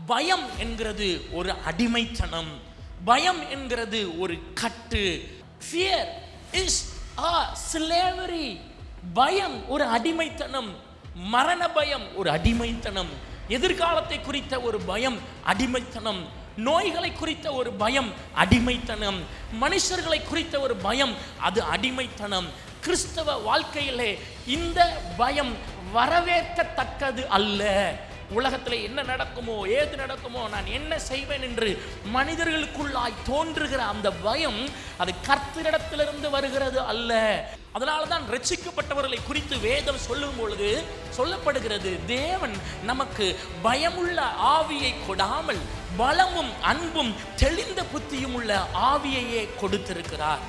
பயம் என்கிறது ஒரு அடிமைத்தனம், பயம் என்கிறது ஒரு கட்டு. Fear is a slavery. பயம் ஒரு அடிமைத்தனம், மரண பயம் ஒரு அடிமைத்தனம், எதிர்காலத்தை குறித்த ஒரு பயம் அடிமைத்தனம், நோய்களை குறித்த ஒரு பயம் அடிமைத்தனம், மனுஷர்களை குறித்த ஒரு பயம் அது அடிமைத்தனம். கிறிஸ்தவ வாழ்க்கையிலே இந்த பயம் வரவேற்கத்தக்கது அல்ல. உலகத்தில் என்ன நடக்குமோ ஏது நடக்குமோ நான் என்ன செய்வேன் என்று மனிதர்களுக்குள்ளாய் தோன்றுகிற அந்த பயம் அது கர்த்தரிடத்திலிருந்து வருகிறது அல்ல. அதனால தான் ரட்சிக்கப்பட்டவர்களை குறித்து வேதம் சொல்லும் பொழுது சொல்லப்படுகிறது, தேவன் நமக்கு பயமுள்ள ஆவியை கொடாமல் பலமும் அன்பும் தெளிந்த புத்தியும் உள்ள ஆவியையே கொடுத்திருக்கிறார்.